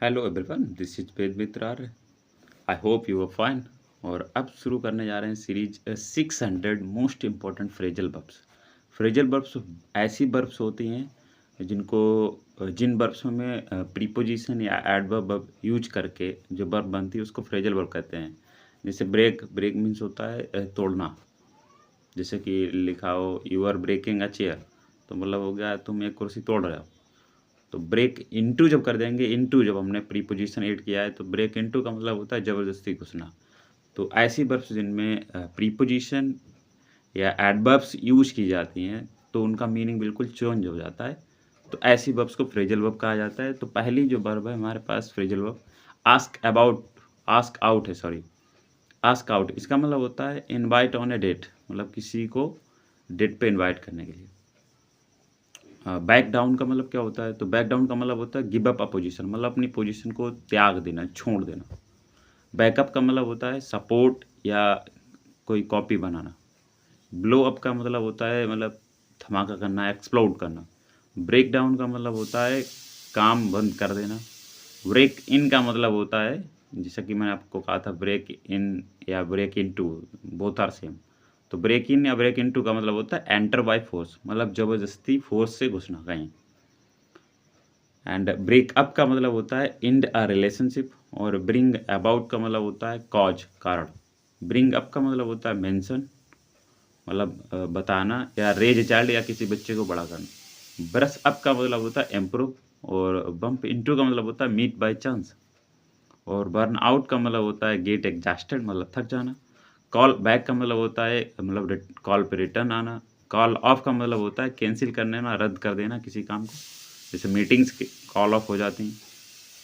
Hello everyone, this is Ved Mitra Arya. I hope you are fine. और अब शुरू करने जा रहे हैं series 600 most important phrasal verbs. Phrasal verbs ऐसी वर्ब्स होती हैं जिनको जिन वर्ब्स में प्रीपोजिशन या एडवर्ब यूज करके जो वर्ब बनती है उसको फ्रेजल वर्ब कहते हैं। जैसे ब्रेक, ब्रेक मीन्स होता है तोड़ना। जैसे कि लिखा हो you are breaking a chair, तो मतलब हो गया तुम एक कुर्सी तोड़ रहे हो। तो ब्रेक इनटू जब कर देंगे, इनटू जब हमने प्रीपोजिशन ऐड किया है तो ब्रेक इनटू का मतलब होता है ज़बरदस्ती घुसना। तो ऐसी वर्ब्स जिनमें प्रीपोजिशन या एडवर्ब्स यूज की जाती हैं तो उनका मीनिंग बिल्कुल चेंज हो जाता है। तो ऐसी वर्ब्स को फ्रेजल वर्ब कहा जाता है। तो पहली जो वर्ब है हमारे पास phrasal verb ask about, ask out है, सॉरी, आस्क आउट। इसका मतलब होता है इनवाइट ऑन ए डेट, मतलब किसी को डेट पे इनवाइट करने के लिए। बैक डाउन का मतलब क्या होता है? तो बैक डाउन का मतलब होता है गिव अप अ पोजीशन, मतलब अपनी पोजीशन को त्याग देना, छोड़ देना। बैकअप का मतलब होता है सपोर्ट या कोई कॉपी बनाना। ब्लो अप का मतलब होता है मतलब धमाका करना, एक्सप्लोड करना। ब्रेक डाउन का मतलब होता है काम बंद कर देना। ब्रेक इन का मतलब होता है, जैसा कि मैंने आपको कहा था, ब्रेक इन या break into, both are same. तो ब्रेक इन या ब्रेक इन टू का मतलब होता है एंटर बाय फोर्स, मतलब ज़बरदस्ती फोर्स से घुसना कहीं। एंड ब्रेक अप का मतलब होता है एंड अ रिलेशनशिप। और ब्रिंग अबाउट का मतलब होता है कॉज, कारण। ब्रिंग अप का मतलब होता है मेंशन, मतलब बताना, या रेज चाइल्ड या किसी बच्चे को बड़ा करना। ब्रश अप का मतलब होता है इम्प्रूव। और बम्प इनटू का मतलब होता है मीट बाय चांस। और बर्न आउट का मतलब होता है गेट एग्जॉस्टेड, मतलब थक जाना। कॉल बैक का मतलब होता है मतलब कॉल पे रिटर्न आना। कॉल ऑफ का मतलब होता है कैंसिल कर देना, रद्द कर देना किसी काम को, जैसे मीटिंग्स कॉल ऑफ हो जाती हैं।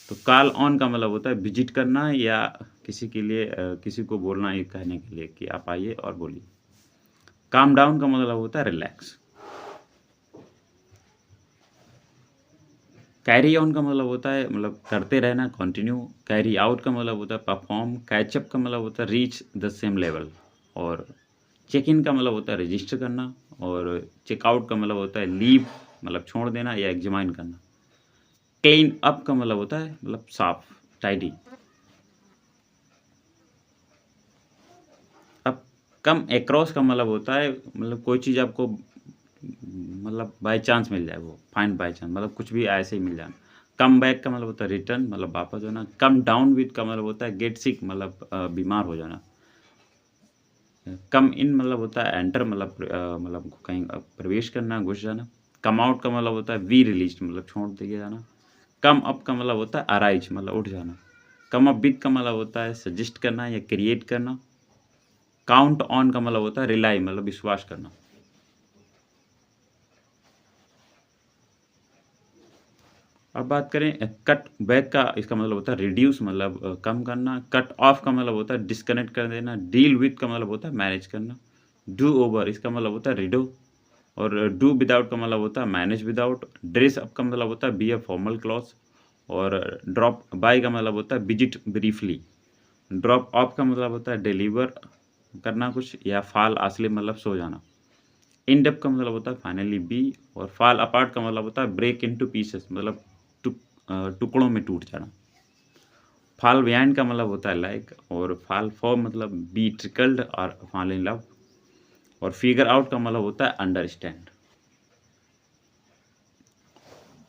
तो कॉल ऑन का मतलब होता है विजिट करना या किसी के लिए किसी को बोलना, ये कहने के लिए कि आप आइए और बोलिए। काम डाउन का मतलब होता है रिलैक्स। कैरी ऑन का मतलब होता है मतलब करते रहना, कंटिन्यू। कैरी आउट का मतलब होता है परफॉर्म। कैचअप का मतलब होता है रीच द सेम लेवल। और चेक इन का मतलब होता है रजिस्टर करना। और चेकआउट का मतलब होता है लीव, मतलब छोड़ देना या एग्जामाइन करना। क्लीन अप का मतलब होता है मतलब साफ, टाइडी। अब कम एक्रॉस का मतलब होता है मतलब कोई चीज़ आपको मतलब बाय चांस मिल जाए, वो फाइंड बाय चांस, मतलब कुछ भी ऐसे ही मिल जाना। कम बैक का मतलब होता है रिटर्न, मतलब वापस होना। कम डाउन विथ का मतलब होता है गेट सिक, मतलब बीमार हो जाना। कम इन मतलब होता है एंटर, मतलब कहीं प्रवेश करना, घुस जाना। कम आउट का मतलब होता है वी रिलीज, मतलब छोड़ दिया जाना। कम अप का मतलब होता है अराइज, मतलब उठ जाना। कम अप विथ का मतलब होता है सजेस्ट करना या क्रिएट करना। काउंट ऑन का मतलब होता है रिलाई, मतलब विश्वास करना। अब बात करें कट बैक का, इसका मतलब होता है रिड्यूस, मतलब कम करना। कट ऑफ का मतलब होता है डिस्कनेक्ट कर देना। डील विथ का मतलब होता है मैनेज करना। डू ओवर, इसका मतलब होता है रिडो। और डू विदाउट का मतलब होता है मैनेज विदाउट। ड्रेस अप का मतलब होता है बी ए फॉर्मल क्लॉथ। और ड्रॉप बाय का मतलब होता है विजिट ब्रीफली। ड्रॉप ऑफ का मतलब होता है डिलीवर करना कुछ, या फॉल असली मतलब सो जाना। एंड अप का मतलब होता है फाइनली बी। और फॉल अपार्ट का मतलब होता है ब्रेक इनटू पीसेस, मतलब टुकड़ों में टूट जाना। फॉल बिहाइंड का मतलब होता है लाइक। और फॉल फॉर मतलब बी ट्रिकल्ड और फॉल इन लव। और फिगर आउट का मतलब होता है अंडरस्टैंड।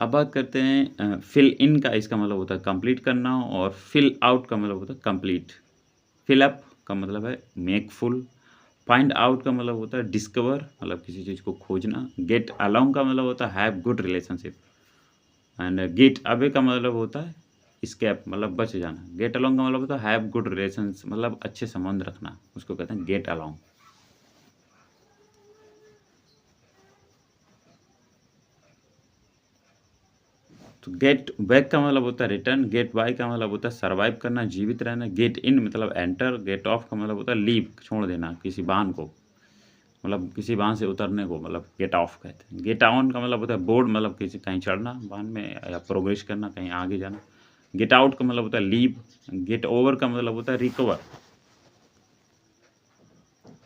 अब बात करते हैं फिल इन का, इसका मतलब होता है कंप्लीट करना। और फिल आउट का मतलब होता है कंप्लीट। फिल अप का मतलब है मेक फुल। फाइंड आउट का मतलब होता है डिस्कवर, मतलब किसी चीज़ को खोजना। गेट अलोंग का मतलब होता है have good relationship. And get away का मतलब होता है स्केप, मतलब बच जाना। गेट अलोंग का मतलब होता है हैव गुड रिलेशंस, मतलब अच्छे संबंध रखना, उसको कहते हैं गेट अलोंग। तो गेट बैक का मतलब होता है रिटर्न। गेट बाय का मतलब होता है सर्वाइव करना, जीवित रहना। गेट इन मतलब एंटर। गेट ऑफ का मतलब होता है लीव, छोड़ देना किसी वाहन को, मतलब किसी वाहन से उतरने को, मतलब गेट ऑफ कहते हैं। गेट ऑन का मतलब होता है बोर्ड, मतलब किसी कहीं चढ़ना वाहन में या प्रोग्रेस करना, कहीं आगे जाना। गेट आउट का मतलब होता है लीव। गेट ओवर का मतलब होता है रिकवर।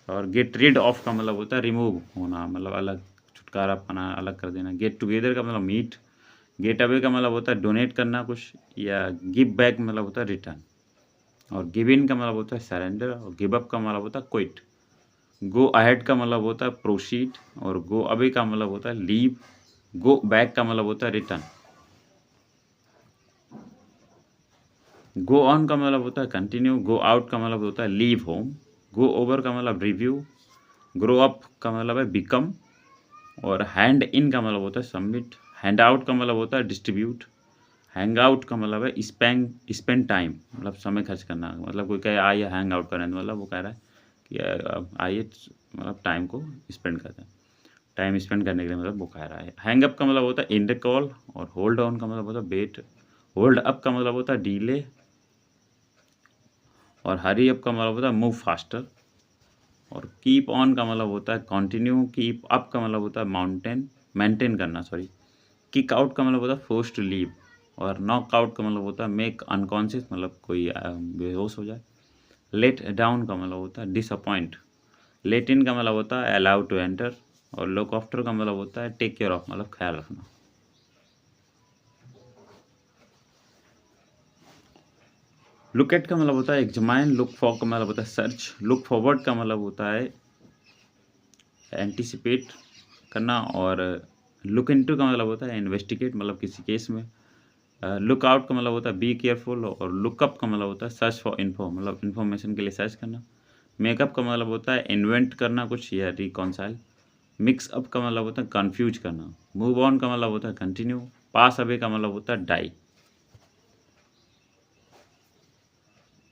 और गेट रिड ऑफ का मतलब होता है रिमूव होना, मतलब अलग, छुटकारा पाना, अलग कर देना। गेट टुगेदर का मतलब मीट। गेट अवे का मतलब होता है डोनेट करना कुछ, या गिव बैक मतलब होता है रिटर्न, और गिव इन का मतलब होता है सरेंडर, और गिव अप का मतलब होता है क्विट। गो अहेड का मतलब होता है प्रोसीड, और गो अवे का मतलब होता है लीव। गो बैक का मतलब होता है रिटर्न। गो ऑन का मतलब होता है कंटिन्यू। गो आउट का मतलब होता है लीव होम। गो ओवर का मतलब रिव्यू। ग्रो अप का मतलब है बिकम, और हैंड इन का मतलब होता है सबमिट। हैंड आउट का मतलब होता है डिस्ट्रीब्यूट। हैंग आउट का मतलब है स्पेंड टाइम, मतलब समय खर्च करना। मतलब कोई कहे आइए हैंग आउट करें, तो मतलब वो कह रहा है कि आइए मतलब टाइम को स्पेंड करते हैं, टाइम स्पेंड करने के लिए मतलब वो कह रहा है। हैंग अप का मतलब होता है एंड कॉल, और होल्ड ऑन का मतलब होता है वेट। होल्ड अप का मतलब होता है डीले, और हरी अप का मतलब होता है मूव फास्टर, और कीप ऑन का मतलब होता है कंटिन्यू। कीप अप का मतलब होता है मेंटेन करना, सॉरी। किक आउट का मतलब होता है फोर्स टू लीव, और नॉक आउट का मतलब होता है मेक अनकॉन्शियस, मतलब कोई बेहोश हो जाए। लेट डाउन का मतलब होता है डिसअपॉइंट। लेट इन का मतलब होता है अलाउ टू एंटर, और लुक आफ्टर का मतलब होता है टेक केयर ऑफ, मतलब ख्याल रखना। लुक एट का मतलब होता है एग्जामाइन। लुक फॉर का मतलब होता है सर्च। लुक फॉरवर्ड का मतलब होता है एंटिसिपेट करना, और लुक इनटू का मतलब होता है इन्वेस्टिगेट, मतलब किसी केस में। लुक आउट का मतलब होता है बी केयरफुल, और लुकअप का मतलब होता है सर्च फॉर इन्फो, मतलब इन्फॉर्मेशन के लिए सर्च करना। मेकअप का मतलब होता है इन्वेंट करना कुछ, या रिकॉन्साइल। मिक्स अप का मतलब होता है कन्फ्यूज करना। मूव ऑन का मतलब होता है कंटिन्यू। पास अवे का मतलब होता है डाई।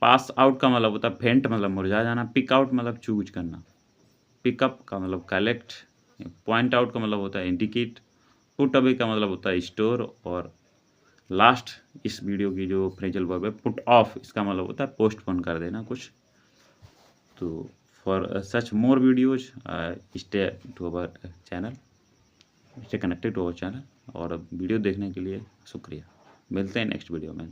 पास आउट का मतलब होता है फेंट, मतलब मुरझा जाना। पिक आउट मतलब चूज करना। पिकअप का मतलब कलेक्ट। पॉइंट आउट का मतलब होता है इंडिकेट। पुट अवे का मतलब होता है स्टोर, और लास्ट इस वीडियो की जो फ्रेजल वर्ब है पुट ऑफ, इसका मतलब होता है पोस्टपोन कर देना कुछ। तो for such more videos stay to our channel, stay connected to our channel, और वीडियो देखने के लिए शुक्रिया। मिलते हैं नेक्स्ट वीडियो में।